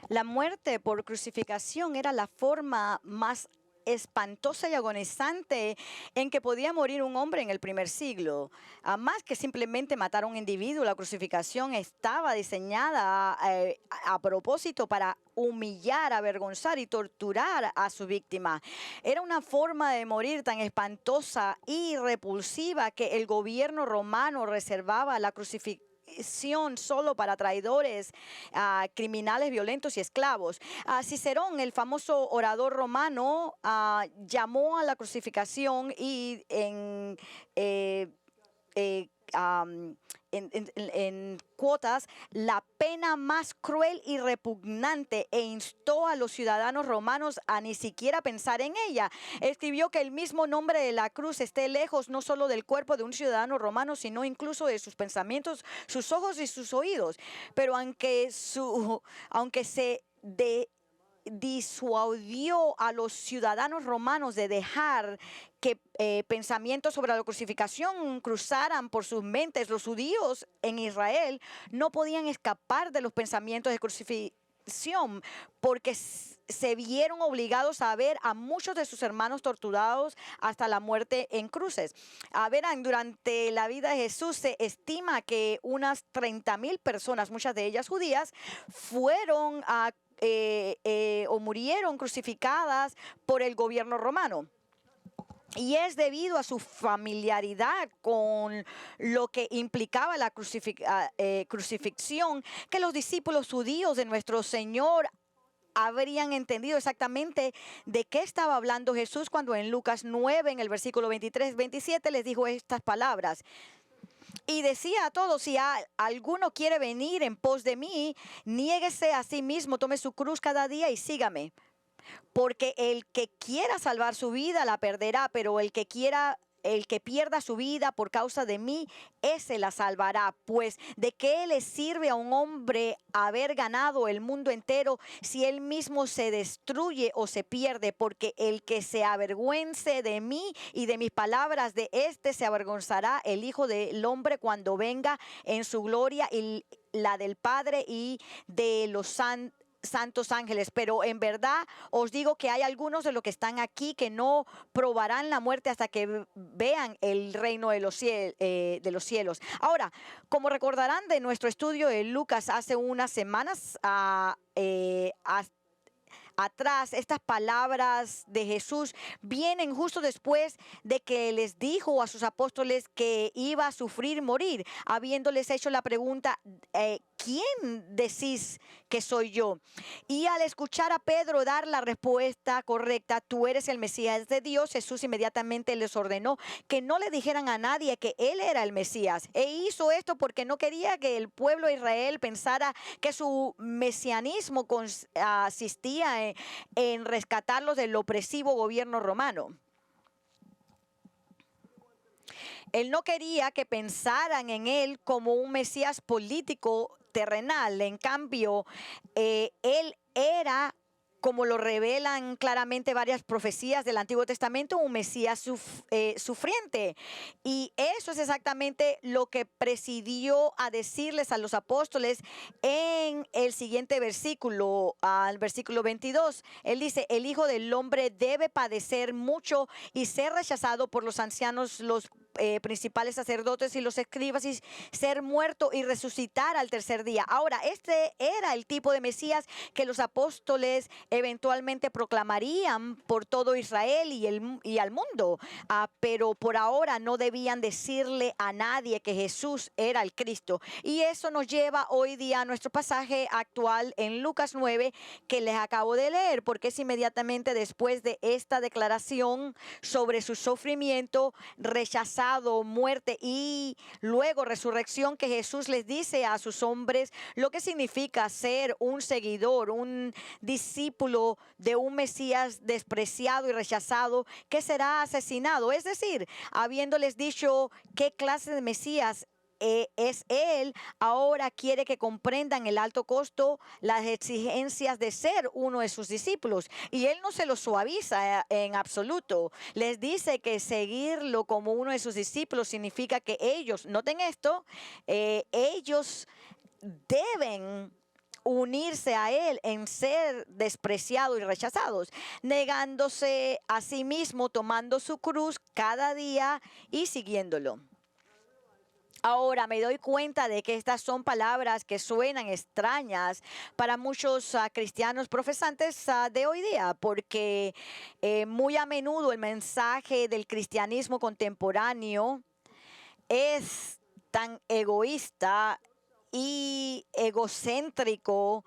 La muerte por crucificación era la forma más espantosa y agonizante en que podía morir un hombre en el primer siglo. Más que simplemente matar a un individuo, la crucificación estaba diseñada a propósito para humillar, avergonzar y torturar a su víctima. Era una forma de morir tan espantosa y repulsiva que el gobierno romano reservaba la crucifixión solo para traidores, criminales violentos y esclavos. Cicerón, el famoso orador romano, llamó a la crucificación y eh, eh, um, en cuotas la pena más cruel y repugnante, e instó a los ciudadanos romanos a ni siquiera pensar en ella. Escribió que el mismo nombre de la cruz esté lejos no solo del cuerpo de un ciudadano romano, sino incluso de sus pensamientos, sus ojos y sus oídos. Pero aunque se disuadió a los ciudadanos romanos de dejar que pensamientos sobre la crucifixión cruzaran por sus mentes, los judíos en Israel no podían escapar de los pensamientos de crucifixión, porque se vieron obligados a ver a muchos de sus hermanos torturados hasta la muerte en cruces. Verán, durante la vida de Jesús se estima que unas 30,000 personas, muchas de ellas judías, fueron o murieron crucificadas por el gobierno romano. Y es debido a su familiaridad con lo que implicaba la crucifixión que los discípulos judíos de nuestro Señor habrían entendido exactamente de qué estaba hablando Jesús cuando en Lucas 9, en el versículo 23-27, les dijo estas palabras. Y decía a todos: si alguno quiere venir en pos de mí, niéguese a sí mismo, tome su cruz cada día y sígame. Porque el que quiera salvar su vida la perderá, pero el que pierda su vida por causa de mí, ese la salvará. Pues ¿de qué le sirve a un hombre haber ganado el mundo entero si él mismo se destruye o se pierde? Porque el que se avergüence de mí y de mis palabras, de este se avergonzará el Hijo del Hombre cuando venga en su gloria y la del Padre y de los santos ángeles. Pero en verdad os digo que hay algunos de los que están aquí que no probarán la muerte hasta que vean el reino de los cielos. Ahora, como recordarán de nuestro estudio de Lucas hace unas semanas atrás, estas palabras de Jesús vienen justo después de que les dijo a sus apóstoles que iba a sufrir morir, habiéndoles hecho la pregunta: ¿quién decís que soy yo? Y al escuchar a Pedro dar la respuesta correcta: tú eres el Mesías de Dios, Jesús inmediatamente les ordenó que no le dijeran a nadie que él era el Mesías. E hizo esto porque no quería que el pueblo de Israel pensara que su mesianismo consistía en rescatarlos del opresivo gobierno romano. Él no quería que pensaran en él como un Mesías político terrenal. En cambio, él era, como lo revelan claramente varias profecías del Antiguo Testamento, un Mesías sufriente. Y eso es exactamente lo que presidió a decirles a los apóstoles en el siguiente versículo, al versículo 22. Él dice: el Hijo del Hombre debe padecer mucho y ser rechazado por los ancianos, los principales sacerdotes y los escribas, y ser muerto y resucitar al tercer día. Ahora, este era el tipo de Mesías que los apóstoles eventualmente proclamarían por todo Israel y al mundo, pero por ahora no debían decirle a nadie que Jesús era el Cristo. Y eso nos lleva hoy día a nuestro pasaje actual en Lucas 9, que les acabo de leer, porque es inmediatamente después de esta declaración sobre su sufrimiento, rechazado, muerte y luego resurrección, que Jesús les dice a sus hombres lo que significa ser un seguidor, un discípulo de un Mesías despreciado y rechazado, que será asesinado. Es decir, habiéndoles dicho qué clase de Mesías es Él, ahora quiere que comprendan el alto costo, las exigencias de ser uno de sus discípulos. Y Él no se lo suaviza en absoluto. Les dice que seguirlo como uno de sus discípulos significa que ellos, noten esto, ellos deben unirse a Él en ser despreciados y rechazados, negándose a sí mismo, tomando su cruz cada día y siguiéndolo. Ahora me doy cuenta de que estas son palabras que suenan extrañas para muchos cristianos profesantes de hoy día, porque muy a menudo el mensaje del cristianismo contemporáneo es tan egoísta y egocéntrico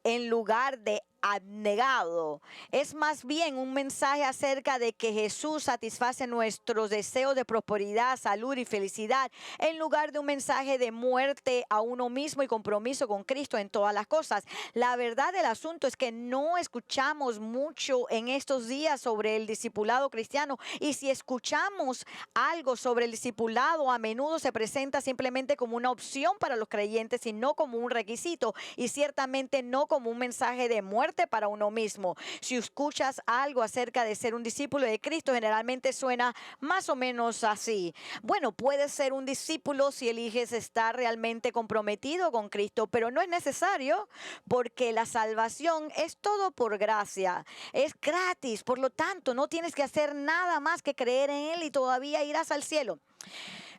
en lugar de abnegado. Es más bien un mensaje acerca de que Jesús satisface nuestros deseos de prosperidad, salud y felicidad, en lugar de un mensaje de muerte a uno mismo y compromiso con Cristo en todas las cosas. La verdad del asunto es que no escuchamos mucho en estos días sobre el discipulado cristiano, y si escuchamos algo sobre el discipulado, a menudo se presenta simplemente como una opción para los creyentes y no como un requisito, y ciertamente no como un mensaje de muerte para uno mismo. Si escuchas algo acerca de ser un discípulo de Cristo, generalmente suena más o menos así. Bueno, puedes ser un discípulo si eliges estar realmente comprometido con Cristo, pero no es necesario, porque la salvación es todo por gracia, es gratis, por lo tanto no tienes que hacer nada más que creer en Él y todavía irás al cielo.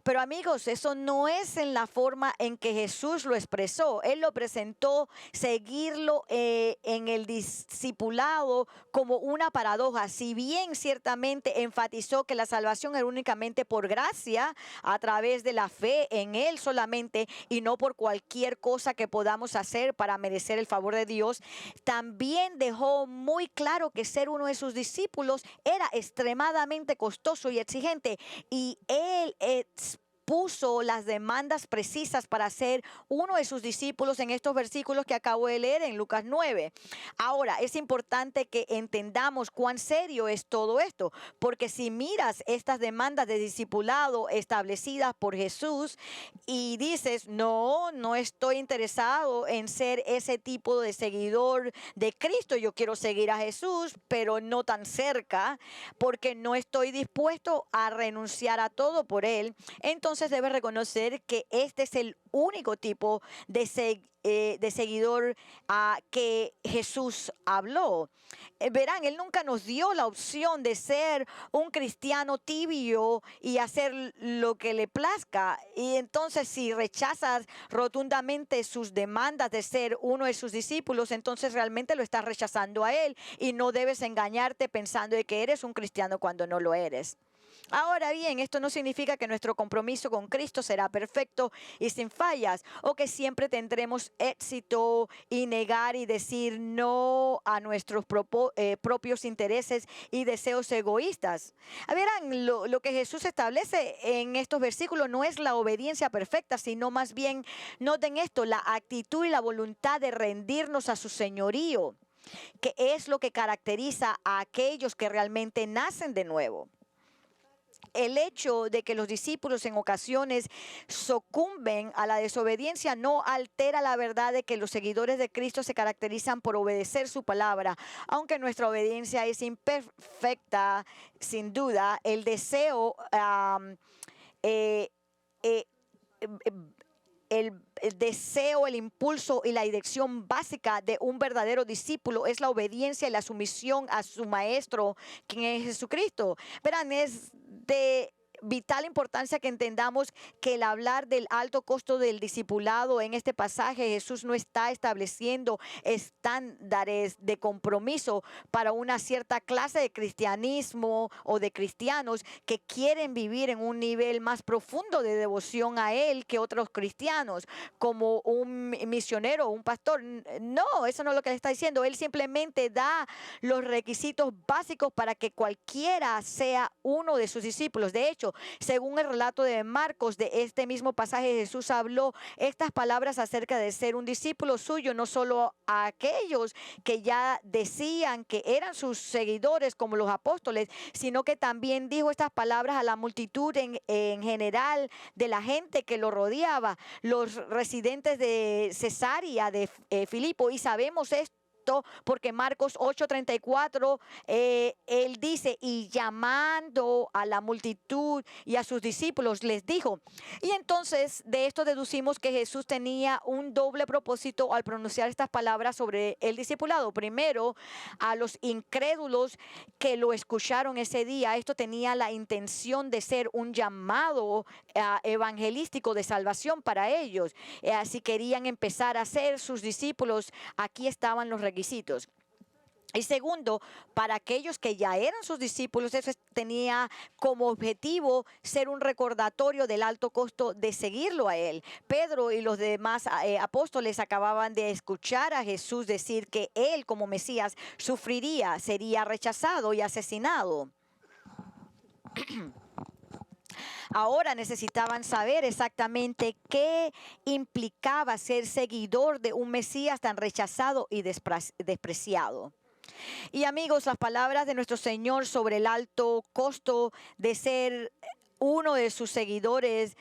Pero amigos, eso no es en la forma en que Jesús lo expresó. Él lo presentó, seguirlo en el discipulado, como una paradoja. Si bien ciertamente enfatizó que la salvación era únicamente por gracia, a través de la fe en Él solamente, y no por cualquier cosa que podamos hacer para merecer el favor de Dios, también dejó muy claro que ser uno de sus discípulos era extremadamente costoso y exigente, y Él puso las demandas precisas para ser uno de sus discípulos en estos versículos que acabo de leer en Lucas 9. Ahora, es importante que entendamos cuán serio es todo esto, porque si miras estas demandas de discipulado establecidas por Jesús y dices, no estoy interesado en ser ese tipo de seguidor de Cristo, yo quiero seguir a Jesús, pero no tan cerca, porque no estoy dispuesto a renunciar a todo por Él, entonces debe reconocer que este es el único tipo de seguidor que Jesús habló. Verán, Él nunca nos dio la opción de ser un cristiano tibio y hacer lo que le plazca. Y entonces, si rechazas rotundamente sus demandas de ser uno de sus discípulos, entonces realmente lo estás rechazando a Él, y no debes engañarte pensando de que eres un cristiano cuando no lo eres. Ahora bien, esto no significa que nuestro compromiso con Cristo será perfecto y sin fallas, o que siempre tendremos éxito y negar y decir no a nuestros propios intereses y deseos egoístas. Verán, lo que Jesús establece en estos versículos no es la obediencia perfecta, sino más bien, noten esto, la actitud y la voluntad de rendirnos a su señorío, que es lo que caracteriza a aquellos que realmente nacen de nuevo. El hecho de que los discípulos en ocasiones sucumben a la desobediencia no altera la verdad de que los seguidores de Cristo se caracterizan por obedecer su palabra. Aunque nuestra obediencia es imperfecta, sin duda, el deseo, el deseo, el impulso y la dirección básica de un verdadero discípulo es la obediencia y la sumisión a su maestro, quien es Jesucristo. Verán, es de vital importancia que entendamos que el hablar del alto costo del discipulado en este pasaje, Jesús no está estableciendo estándares de compromiso para una cierta clase de cristianismo o de cristianos que quieren vivir en un nivel más profundo de devoción a Él que otros cristianos, como un misionero o un pastor. No, eso no es lo que le está diciendo. Él simplemente da los requisitos básicos para que cualquiera sea uno de sus discípulos. De hecho, segundo, según el relato de Marcos de este mismo pasaje, Jesús habló estas palabras acerca de ser un discípulo suyo, no solo a aquellos que ya decían que eran sus seguidores como los apóstoles, sino que también dijo estas palabras a la multitud en general de la gente que lo rodeaba, los residentes de Cesarea de Filipo, y sabemos esto porque Marcos 8:34, él dice, y llamando a la multitud y a sus discípulos les dijo. Y entonces de esto deducimos que Jesús tenía un doble propósito al pronunciar estas palabras sobre el discipulado. Primero, a los incrédulos que lo escucharon ese día, esto tenía la intención de ser un llamado evangelístico de salvación para ellos. Si querían empezar a ser sus discípulos, aquí estaban los requisitos. Y segundo, para aquellos que ya eran sus discípulos, eso tenía como objetivo ser un recordatorio del alto costo de seguirlo a él. Pedro y los demás apóstoles acababan de escuchar a Jesús decir que él como Mesías sufriría, sería rechazado y asesinado. Ahora necesitaban saber exactamente qué implicaba ser seguidor de un Mesías tan rechazado y despreciado. Y amigos, las palabras de nuestro Señor sobre el alto costo de ser uno de sus seguidores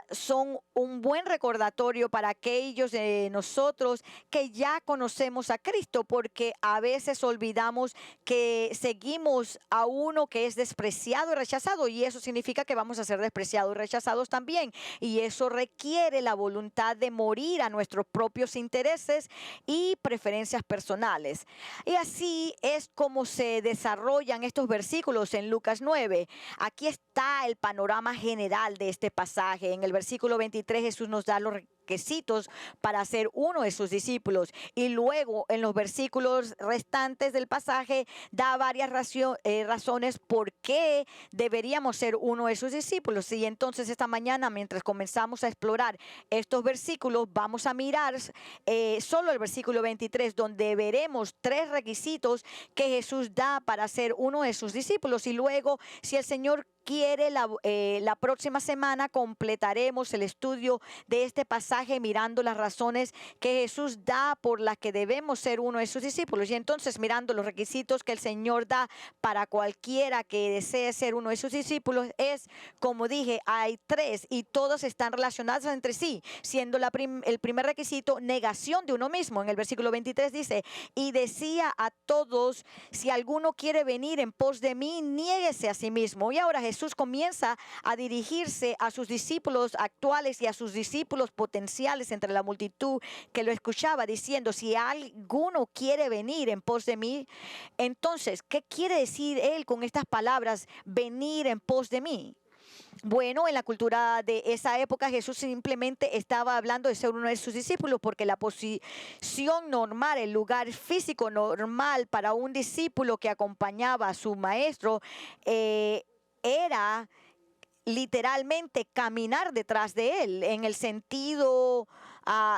son un buen recordatorio para aquellos de nosotros que ya conocemos a Cristo, porque a veces olvidamos que seguimos a uno que es despreciado y rechazado, y eso significa que vamos a ser despreciados y rechazados también, y eso requiere la voluntad de morir a nuestros propios intereses y preferencias personales. Y así es como se desarrollan estos versículos en Lucas 9. Aquí está el panorama general de este pasaje. En el versículo 23 Jesús nos da los requisitos para ser uno de sus discípulos, y luego en los versículos restantes del pasaje da varias razones por qué deberíamos ser uno de sus discípulos. Y entonces esta mañana, mientras comenzamos a explorar estos versículos, vamos a mirar solo el versículo 23, donde veremos tres requisitos que Jesús da para ser uno de sus discípulos, y luego, si el Señor quiere, la próxima semana completaremos el estudio de este pasaje mirando las razones que Jesús da por las que debemos ser uno de sus discípulos, y entonces mirando los requisitos que el Señor da para cualquiera que desee ser uno de sus discípulos. Es, como dije, hay tres y todos están relacionados entre sí, siendo el primer requisito negación de uno mismo. En el versículo 23 dice, y decía a todos, si alguno quiere venir en pos de mí, niéguese a sí mismo. Y ahora Jesús comienza a dirigirse a sus discípulos actuales y a sus discípulos potenciales entre la multitud que lo escuchaba, diciendo, si alguno quiere venir en pos de mí. Entonces, ¿qué quiere decir él con estas palabras, venir en pos de mí? Bueno, en la cultura de esa época Jesús simplemente estaba hablando de ser uno de sus discípulos, porque la posición normal, el lugar físico normal para un discípulo que acompañaba a su maestro era literalmente caminar detrás de él, en el sentido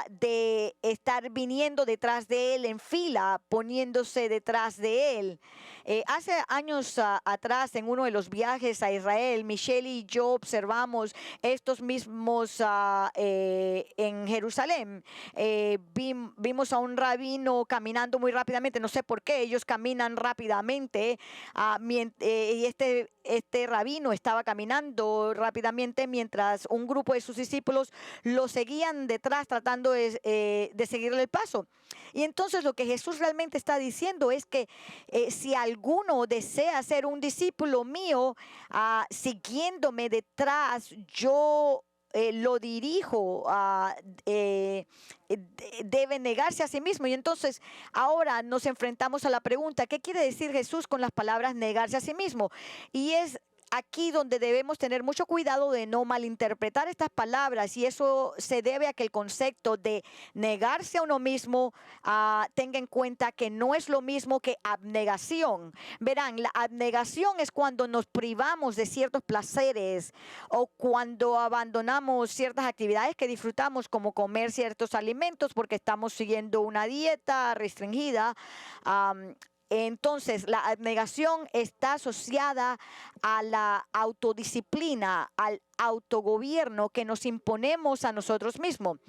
de estar viniendo detrás de él en fila, poniéndose detrás de él. Hace años atrás, en uno de los viajes a Israel, Michelle y yo observamos estos mismos en Jerusalén. Vimos a un rabino caminando muy rápidamente, no sé por qué, ellos caminan rápidamente, y este rabino estaba caminando rápidamente mientras un grupo de sus discípulos lo seguían detrás tratando de seguirle el paso. Y entonces lo que Jesús realmente está diciendo es que si alguno desea ser un discípulo mío, siguiéndome detrás, yo lo dirijo, debe negarse a sí mismo. Y entonces ahora nos enfrentamos a la pregunta, ¿qué quiere decir Jesús con las palabras negarse a sí mismo? Y es aquí donde debemos tener mucho cuidado de no malinterpretar estas palabras, y eso se debe a que el concepto de negarse a uno mismo tenga en cuenta que no es lo mismo que abnegación. Verán, la abnegación es cuando nos privamos de ciertos placeres o cuando abandonamos ciertas actividades que disfrutamos, como comer ciertos alimentos porque estamos siguiendo una dieta restringida. Entonces, la abnegación está asociada a la autodisciplina, al autogobierno que nos imponemos a nosotros mismos.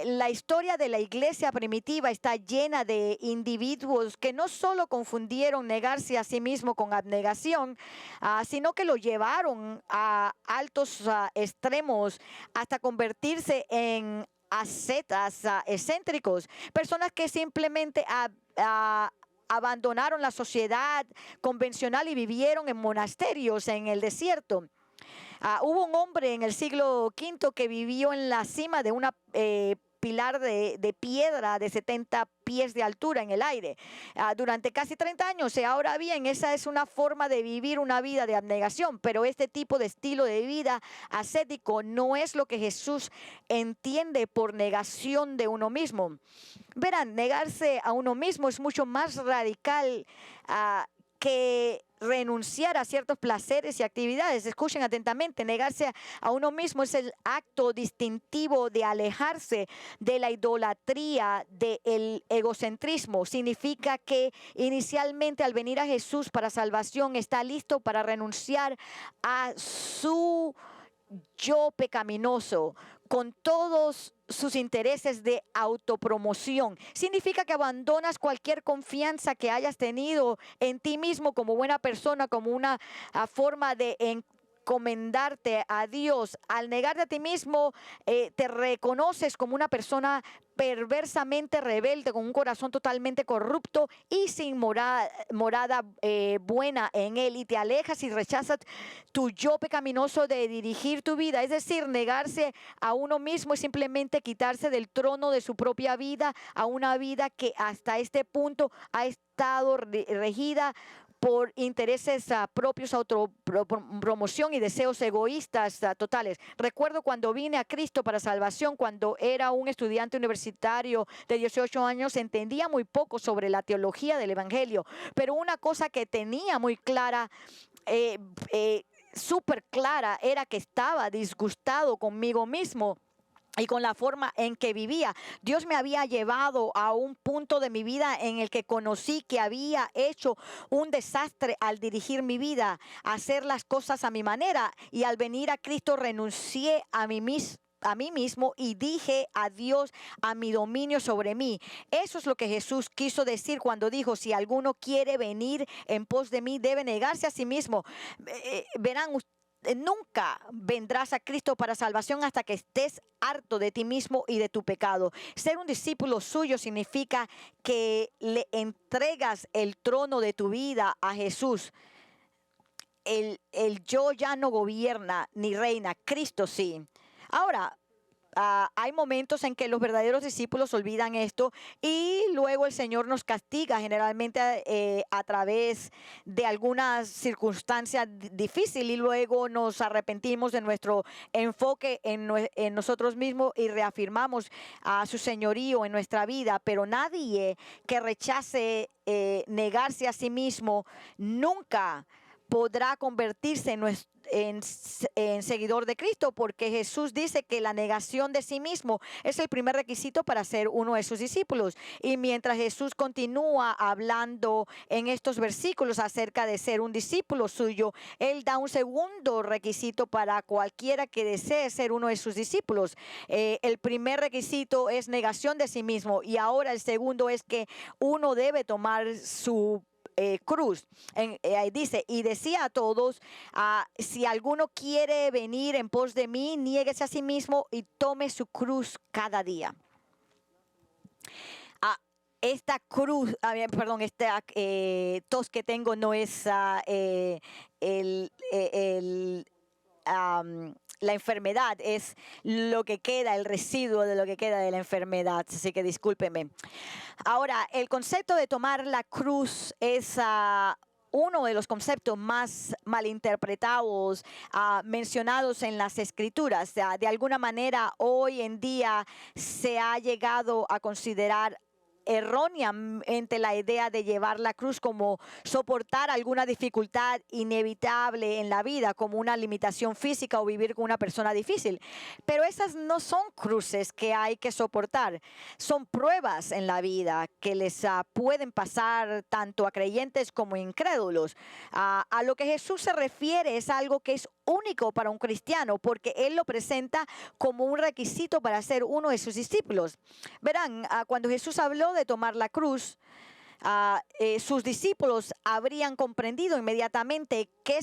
La historia de la iglesia primitiva está llena de individuos que no solo confundieron negarse a sí mismo con abnegación, sino que lo llevaron a altos extremos hasta convertirse en ascetas excéntricos, personas que simplemente abandonaron la sociedad convencional y vivieron en monasterios en el desierto. Hubo un hombre en el siglo V que vivió en la cima de una pilar de piedra de 70 pies de altura en el aire durante casi 30 años. Y ahora bien, esa es una forma de vivir una vida de abnegación, pero este tipo de estilo de vida ascético no es lo que Jesús entiende por negación de uno mismo. Verán, negarse a uno mismo es mucho más radical que renunciar a ciertos placeres y actividades. Escuchen atentamente, negarse a uno mismo es el acto distintivo de alejarse de la idolatría, del egocentrismo. Significa que inicialmente al venir a Jesús para salvación está listo para renunciar a su yo pecaminoso, con todos sus intereses de autopromoción. Significa que abandonas cualquier confianza que hayas tenido en ti mismo como buena persona, como una forma de encomendarte a Dios. Al negarte a ti mismo, te reconoces como una persona perversamente rebelde, con un corazón totalmente corrupto y sin morada buena en él, y te alejas y rechazas tu yo pecaminoso de dirigir tu vida. Es decir, negarse a uno mismo es simplemente quitarse del trono de su propia vida a una vida que hasta este punto ha estado regida por intereses propios, autopromoción y deseos egoístas totales. Recuerdo cuando vine a Cristo para salvación, cuando era un estudiante universitario de 18 años, entendía muy poco sobre la teología del Evangelio, pero una cosa que tenía muy clara, súper clara, era que estaba disgustado conmigo mismo y con la forma en que vivía. Dios me había llevado a un punto de mi vida en el que conocí que había hecho un desastre al dirigir mi vida, hacer las cosas a mi manera, y al venir a Cristo renuncié a mí mismo y dije adiós a mi dominio sobre mí. Eso es lo que Jesús quiso decir cuando dijo: si alguno quiere venir en pos de mí, debe negarse a sí mismo. Verán, nunca vendrás a Cristo para salvación hasta que estés harto de ti mismo y de tu pecado. Ser un discípulo suyo significa que le entregas el trono de tu vida a Jesús. El yo ya no gobierna ni reina, Cristo sí. Ahora, hay momentos en que los verdaderos discípulos olvidan esto y luego el Señor nos castiga, generalmente a través de alguna circunstancia difícil, y luego nos arrepentimos de nuestro enfoque en nosotros mismos y reafirmamos a su señorío en nuestra vida. Pero nadie que rechace negarse a sí mismo nunca podrá convertirse en seguidor de Cristo, porque Jesús dice que la negación de sí mismo es el primer requisito para ser uno de sus discípulos. Y mientras Jesús continúa hablando en estos versículos acerca de ser un discípulo suyo, Él da un segundo requisito para cualquiera que desee ser uno de sus discípulos. El primer requisito es negación de sí mismo, y ahora el segundo es que uno debe tomar su cruz. Dice: y decía a todos, si alguno quiere venir en pos de mí, niéguese a sí mismo y tome su cruz cada día. Esta cruz, esta tos que tengo no es la enfermedad, es lo que queda, el residuo de lo que queda de la enfermedad, así que discúlpeme. Ahora, el concepto de tomar la cruz es uno de los conceptos más malinterpretados, mencionados en las Escrituras. De alguna manera, hoy en día se ha llegado a considerar erróneamente la idea de llevar la cruz como soportar alguna dificultad inevitable en la vida, como una limitación física o vivir con una persona difícil. Pero esas no son cruces que hay que soportar, son pruebas en la vida que les pueden pasar tanto a creyentes como incrédulos. A lo que Jesús se refiere es algo que es único para un cristiano, porque Él lo presenta como un requisito para ser uno de sus discípulos. Verán, cuando Jesús habló de tomar la cruz, sus discípulos habrían comprendido inmediatamente que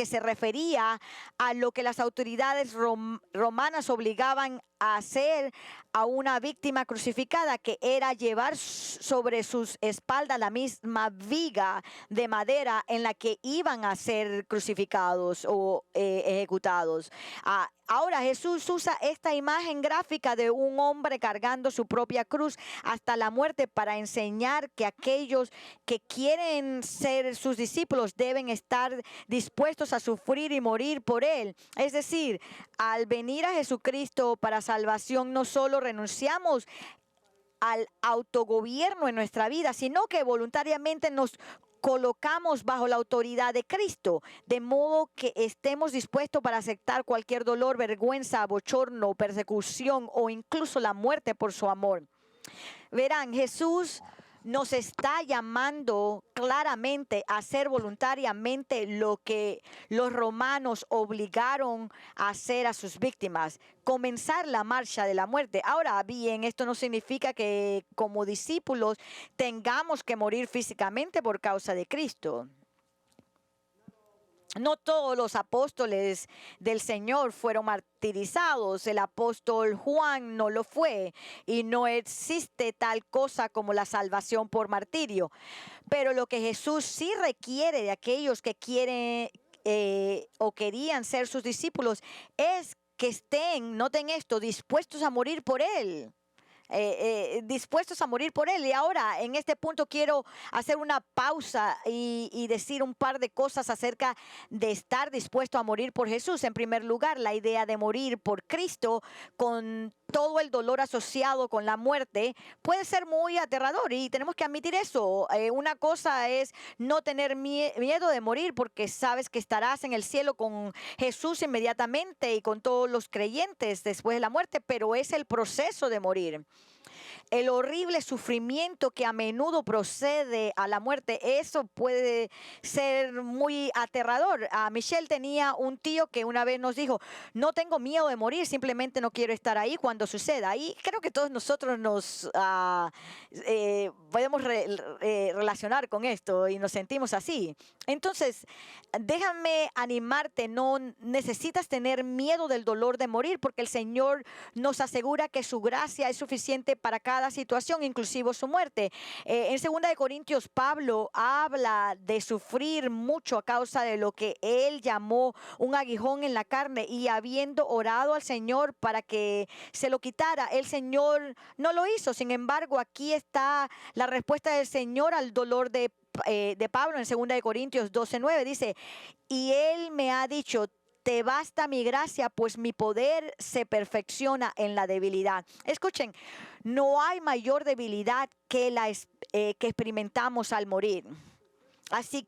se refería a lo que las autoridades romanas obligaban a hacer a una víctima crucificada, que era llevar sobre sus espaldas la misma viga de madera en la que iban a ser crucificados o ejecutados. Ahora Jesús usa esta imagen gráfica de un hombre cargando su propia cruz hasta la muerte para enseñar que aquellos que quieren ser sus discípulos deben estar dispuestos a sufrir y morir por Él. Es decir, al venir a Jesucristo para salvación, no solo renunciamos al autogobierno en nuestra vida, sino que voluntariamente nos colocamos bajo la autoridad de Cristo, de modo que estemos dispuestos para aceptar cualquier dolor, vergüenza, bochorno, persecución o incluso la muerte por su amor. Verán, Jesús nos está llamando claramente a hacer voluntariamente lo que los romanos obligaron a hacer a sus víctimas, comenzar la marcha de la muerte. Ahora bien, esto no significa que como discípulos tengamos que morir físicamente por causa de Cristo. No todos los apóstoles del Señor fueron martirizados. El apóstol Juan no lo fue, y no existe tal cosa como la salvación por martirio. Pero lo que Jesús sí requiere de aquellos que quieren o querían ser sus discípulos es que estén, noten esto, dispuestos a morir por Él. Dispuestos a morir por Él. Y ahora en este punto quiero hacer una pausa y decir un par de cosas acerca de estar dispuesto a morir por Jesús. En primer lugar, la idea de morir por Cristo con todo el dolor asociado con la muerte puede ser muy aterrador, y tenemos que admitir eso. Una cosa es no tener miedo de morir porque sabes que estarás en el cielo con Jesús inmediatamente y con todos los creyentes después de la muerte, pero es el proceso de morir, el horrible sufrimiento que a menudo procede a la muerte. Eso puede ser muy aterrador. Michelle tenía un tío que una vez nos dijo: no tengo miedo de morir, simplemente no quiero estar ahí cuando suceda. Y creo que todos nosotros nos podemos relacionar con esto y nos sentimos así. Entonces, déjame animarte, no necesitas tener miedo del dolor de morir, porque el Señor nos asegura que su gracia es suficiente para cada situación, inclusive su muerte. En 2 de Corintios, Pablo habla de sufrir mucho a causa de lo que él llamó un aguijón en la carne, y habiendo orado al Señor para que se lo quitara, el Señor no lo hizo. Sin embargo, aquí está la respuesta del Señor al dolor de Pablo en 2 de Corintios 12:9. Dice: y Él me ha dicho, te basta mi gracia, pues mi poder se perfecciona en la debilidad. Escuchen, no hay mayor debilidad que que experimentamos al morir. Así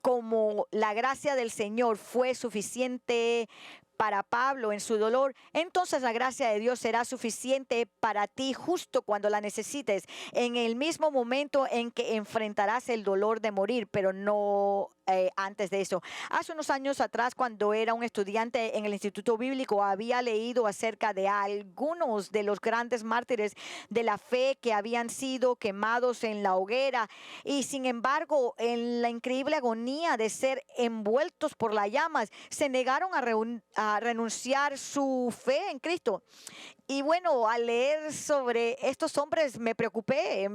como la gracia del Señor fue suficiente para Pablo en su dolor, entonces la gracia de Dios será suficiente para ti justo cuando la necesites, en el mismo momento en que enfrentarás el dolor de morir, pero no antes de eso. Hace unos años atrás, cuando era un estudiante en el Instituto Bíblico, había leído acerca de algunos de los grandes mártires de la fe que habían sido quemados en la hoguera, y sin embargo, en la increíble agonía de ser envueltos por las llamas, se negaron a renunciar su fe en Cristo. Y bueno, al leer sobre estos hombres me preocupé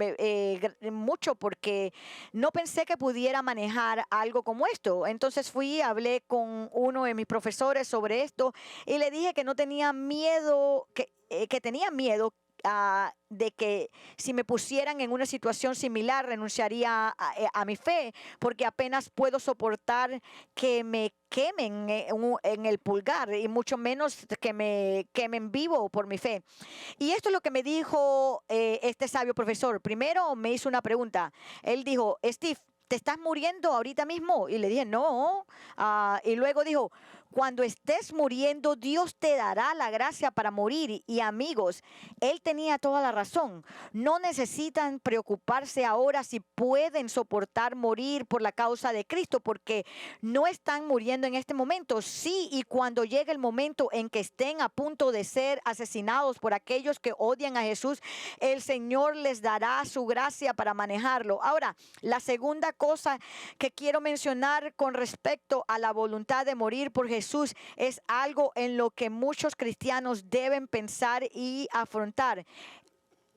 mucho, porque no pensé que pudiera manejar algo como esto. Entonces hablé con uno de mis profesores sobre esto y le dije que no tenía miedo, que tenía miedo de que si me pusieran en una situación similar renunciaría a mi fe, porque apenas puedo soportar que me quemen en el pulgar y mucho menos que me quemen vivo por mi fe. Y esto es lo que me dijo este sabio profesor. Primero me hizo una pregunta. Él dijo: Steve, ¿te estás muriendo ahorita mismo? Y le dije: no. Y luego dijo: cuando estés muriendo, Dios te dará la gracia para morir. Y amigos, él tenía toda la razón. No necesitan preocuparse ahora si pueden soportar morir por la causa de Cristo, porque no están muriendo en este momento. Sí, y cuando llegue el momento en que estén a punto de ser asesinados por aquellos que odian a Jesús, el Señor les dará su gracia para manejarlo. Ahora, la segunda cosa que quiero mencionar con respecto a la voluntad de morir por Jesús es algo en lo que muchos cristianos deben pensar y afrontar.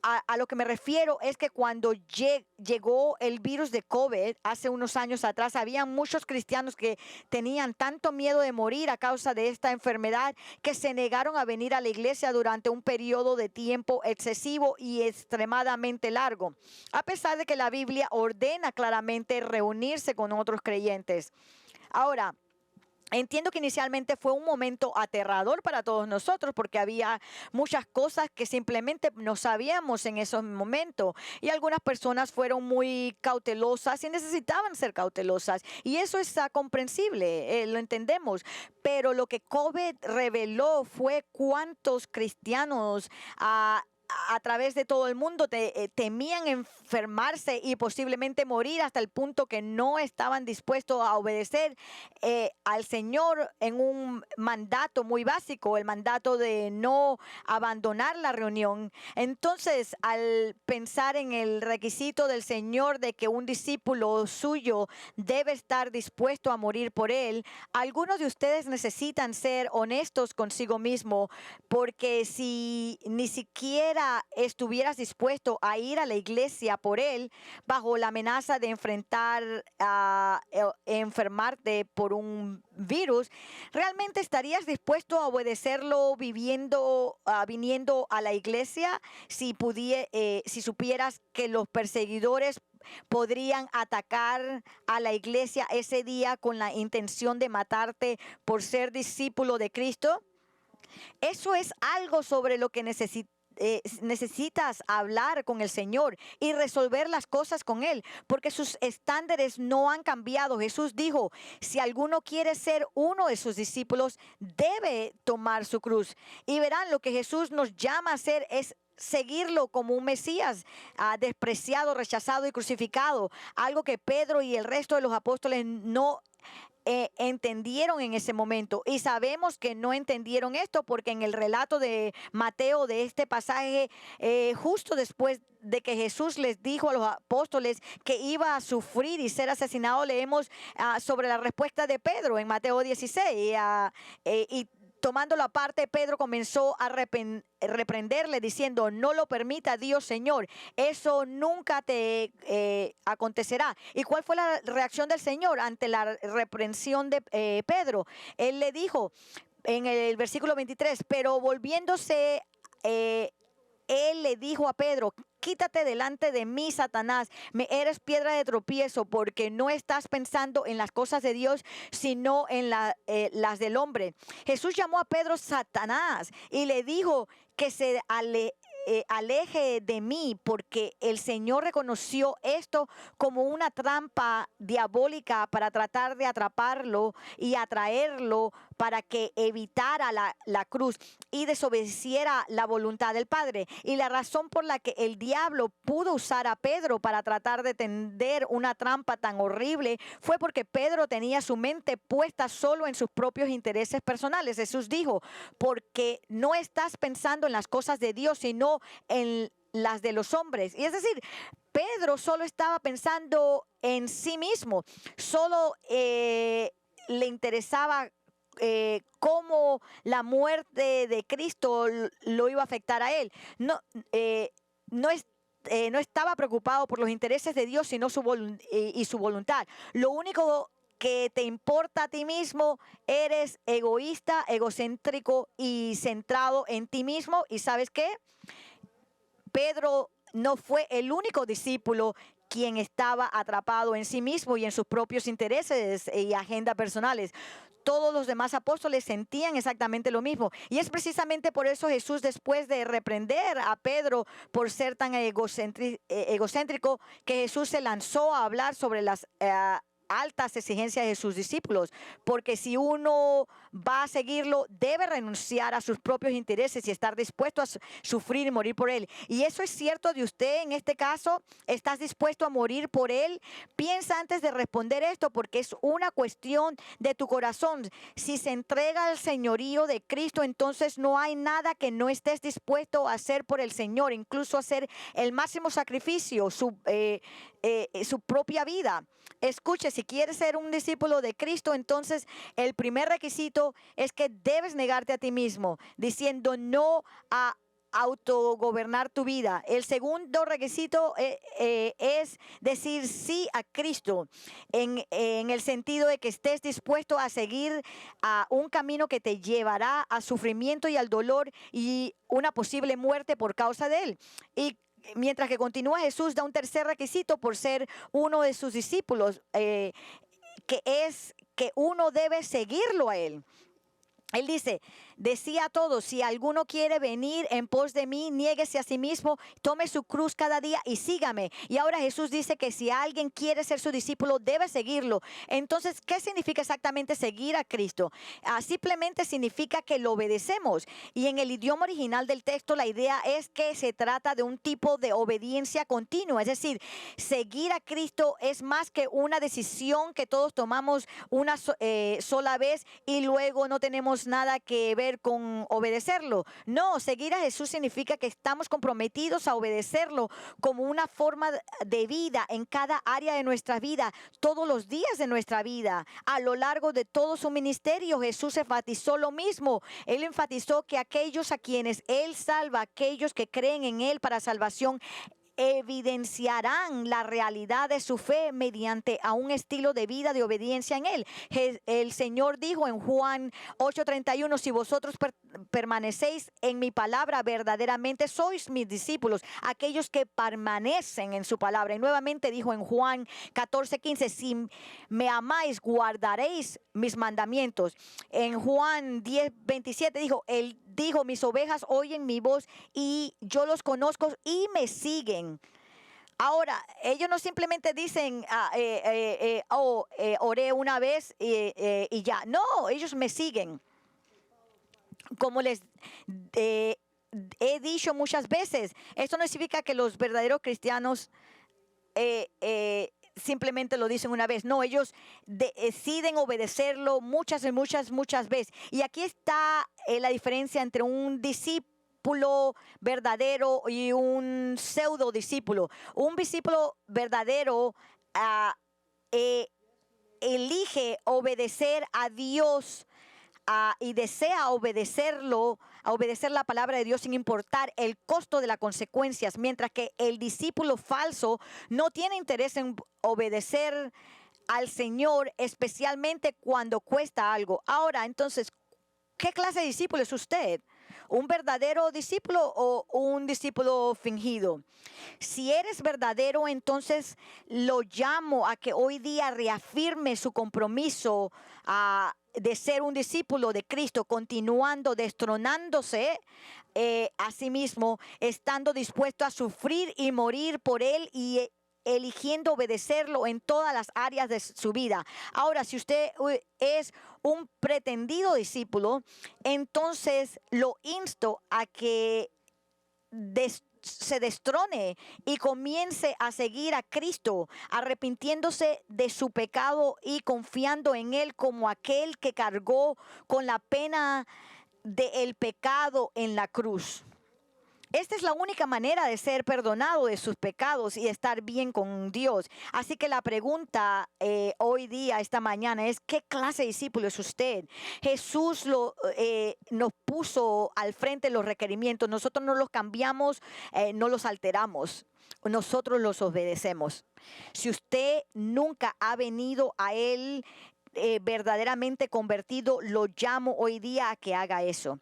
A lo que me refiero es que cuando llegó el virus de COVID hace unos años atrás, había muchos cristianos que tenían tanto miedo de morir a causa de esta enfermedad que se negaron a venir a la iglesia durante un periodo de tiempo excesivo y extremadamente largo, a pesar de que la Biblia ordena claramente reunirse con otros creyentes. Ahora, entiendo que inicialmente fue un momento aterrador para todos nosotros porque había muchas cosas que simplemente no sabíamos en esos momentos, y algunas personas fueron muy cautelosas y necesitaban ser cautelosas, y eso es comprensible, lo entendemos. Pero lo que COVID reveló fue cuántos cristianos a través de todo el mundo temían enfermarse y posiblemente morir, hasta el punto que no estaban dispuestos a obedecer al Señor en un mandato muy básico, el mandato de no abandonar la reunión. Entonces, al pensar en el requisito del Señor de que un discípulo suyo debe estar dispuesto a morir por él, algunos de ustedes necesitan ser honestos consigo mismo, porque si ni siquiera estuvieras dispuesto a ir a la iglesia por él, bajo la amenaza de enfermarte por un virus, ¿realmente estarías dispuesto a obedecerlo viniendo a la iglesia si supieras que los perseguidores podrían atacar a la iglesia ese día con la intención de matarte por ser discípulo de Cristo? Eso es algo sobre lo que necesitas hablar con el Señor y resolver las cosas con Él, porque sus estándares no han cambiado. Jesús dijo: si alguno quiere ser uno de sus discípulos, debe tomar su cruz. Y verán, lo que Jesús nos llama a hacer es seguirlo como un Mesías despreciado, rechazado y crucificado, algo que Pedro y el resto de los apóstoles no entendieron en ese momento. Y sabemos que no entendieron esto porque en el relato de Mateo de este pasaje, justo después de que Jesús les dijo a los apóstoles que iba a sufrir y ser asesinado, leemos sobre la respuesta de Pedro en Mateo 16. Y tomándolo aparte, Pedro comenzó a reprenderle diciendo: no lo permita Dios, Señor, eso nunca te acontecerá. ¿Y cuál fue la reacción del Señor ante la reprensión de Pedro? Él le dijo en el versículo 23, pero volviéndose, él le dijo a Pedro: quítate delante de mí, Satanás, me eres piedra de tropiezo, porque no estás pensando en las cosas de Dios, sino en las del hombre. Jesús llamó a Pedro Satanás y le dijo que se aleje de mí, porque el Señor reconoció esto como una trampa diabólica para tratar de atraparlo y atraerlo para que evitara la cruz y desobedeciera la voluntad del Padre. Y la razón por la que el diablo pudo usar a Pedro para tratar de tender una trampa tan horrible fue porque Pedro tenía su mente puesta solo en sus propios intereses personales. Jesús dijo: porque no estás pensando en las cosas de Dios, sino en las de los hombres. Y es decir, Pedro solo estaba pensando en sí mismo, solo le interesaba cómo la muerte de Cristo lo iba a afectar a él. No estaba preocupado por los intereses de Dios, sino su voluntad. Lo único que te importa a ti mismo, eres egoísta, egocéntrico y centrado en ti mismo. ¿Y sabes qué? Pedro no fue el único discípulo quien estaba atrapado en sí mismo y en sus propios intereses y agendas personales. Todos los demás apóstoles sentían exactamente lo mismo. Y es precisamente por eso Jesús, después de reprender a Pedro por ser tan egocéntrico, que Jesús se lanzó a hablar sobre las altas exigencias de sus discípulos, porque si uno va a seguirlo, debe renunciar a sus propios intereses y estar dispuesto a sufrir y morir por él. Y eso es cierto de usted en este caso. ¿Estás dispuesto a morir por él? Piensa antes de responder esto, porque es una cuestión de tu corazón. Si se entrega al señorío de Cristo, entonces no hay nada que no estés dispuesto a hacer por el Señor, incluso hacer el máximo sacrificio, su propia vida. Escuche, si quieres ser un discípulo de Cristo, entonces el primer requisito es que debes negarte a ti mismo, diciendo no a autogobernar tu vida. El segundo requisito es decir sí a Cristo, en el sentido de que estés dispuesto a seguir a un camino que te llevará a sufrimiento y al dolor y una posible muerte por causa de él. Y mientras que continúa, Jesús da un tercer requisito por ser uno de sus discípulos, que es que uno debe seguirlo a él. Él dice, decía a todos, si alguno quiere venir en pos de mí, niéguese a sí mismo, tome su cruz cada día y sígame. Y ahora Jesús dice que si alguien quiere ser su discípulo, debe seguirlo. Entonces, ¿qué significa exactamente seguir a Cristo? Simplemente significa que lo obedecemos. Y en el idioma original del texto, la idea es que se trata de un tipo de obediencia continua. Es decir, seguir a Cristo es más que una decisión que todos tomamos una sola vez y luego no tenemos nada que ver con obedecerlo. No, seguir a Jesús significa que estamos comprometidos a obedecerlo como una forma de vida en cada área de nuestra vida, todos los días de nuestra vida. A lo largo de todo su ministerio, Jesús enfatizó lo mismo. Él enfatizó que aquellos a quienes Él salva, aquellos que creen en Él para salvación, evidenciarán la realidad de su fe mediante a un estilo de vida de obediencia en él. El Señor dijo en Juan 8:31, si vosotros permanecéis en mi palabra, verdaderamente sois mis discípulos, aquellos que permanecen en su palabra. Y nuevamente dijo en Juan 14:15, si me amáis, guardaréis mis mandamientos. En Juan 10:27 dijo, él dijo, mis ovejas oyen mi voz y yo los conozco y me siguen. Ahora, ellos no simplemente dicen, oré una vez y ya. No, ellos me siguen. Como les he dicho muchas veces, esto no significa que los verdaderos cristianos simplemente lo dicen una vez. No, ellos deciden obedecerlo muchas veces. Y aquí está la diferencia entre un discípulo verdadero y un pseudo discípulo. Un discípulo verdadero elige obedecer a Dios y desea obedecerlo, a obedecer la palabra de Dios sin importar el costo de las consecuencias, mientras que el discípulo falso no tiene interés en obedecer al Señor, especialmente cuando cuesta algo. Ahora, entonces, ¿qué clase de discípulo es usted? ¿Un verdadero discípulo o un discípulo fingido? Si eres verdadero, entonces lo llamo a que hoy día reafirme su compromiso de ser un discípulo de Cristo, continuando, destronándose a sí mismo, estando dispuesto a sufrir y morir por Él y eligiendo obedecerlo en todas las áreas de su vida. Ahora, si usted es un pretendido discípulo, entonces lo insto a que se destrone y comience a seguir a Cristo, arrepintiéndose de su pecado y confiando en Él como aquel que cargó con la pena del pecado en la cruz. Esta es la única manera de ser perdonado de sus pecados y estar bien con Dios. Así que la pregunta hoy día, esta mañana, es ¿qué clase de discípulo es usted? Jesús nos puso al frente los requerimientos. Nosotros no los cambiamos, no los alteramos. Nosotros los obedecemos. Si usted nunca ha venido a Él verdaderamente convertido, lo llamo hoy día a que haga eso.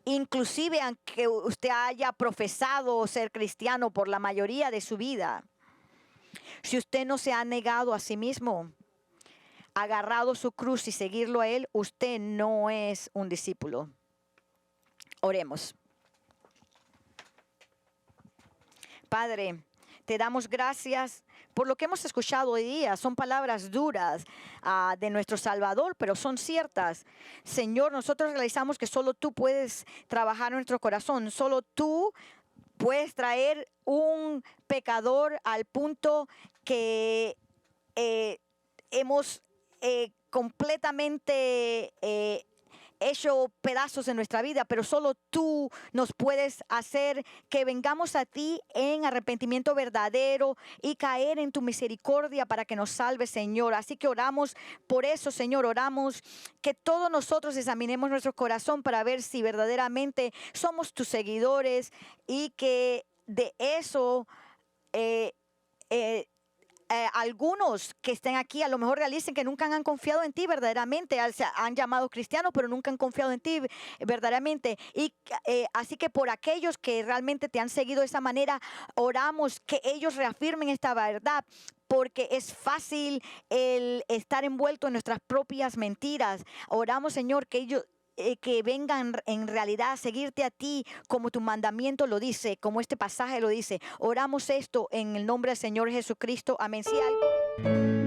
inclusive aunque usted haya profesado ser cristiano por la mayoría de su vida, si usted no se ha negado a sí mismo, agarrado su cruz y seguirlo a Él, usted no es un discípulo. Oremos. Padre, te damos gracias por lo que hemos escuchado hoy día. Son palabras duras de nuestro Salvador, pero son ciertas. Señor, nosotros realizamos que solo tú puedes trabajar en nuestro corazón. Solo tú puedes traer un pecador al punto que hemos completamente hecho pedazos en nuestra vida, pero solo tú nos puedes hacer que vengamos a ti en arrepentimiento verdadero y caer en tu misericordia para que nos salves, Señor. Así que oramos por eso, Señor. Oramos que todos nosotros examinemos nuestro corazón para ver si verdaderamente somos tus seguidores y que de eso algunos que estén aquí a lo mejor realicen que nunca han confiado en ti verdaderamente, se han llamado cristianos pero nunca han confiado en ti verdaderamente, y así que por aquellos que realmente te han seguido de esa manera, oramos que ellos reafirmen esta verdad, porque es fácil el estar envuelto en nuestras propias mentiras. Oramos, Señor, que ellos que vengan en realidad a seguirte a ti como tu mandamiento lo dice, como este pasaje lo dice. Oramos esto en el nombre del Señor Jesucristo. Amén. Si algo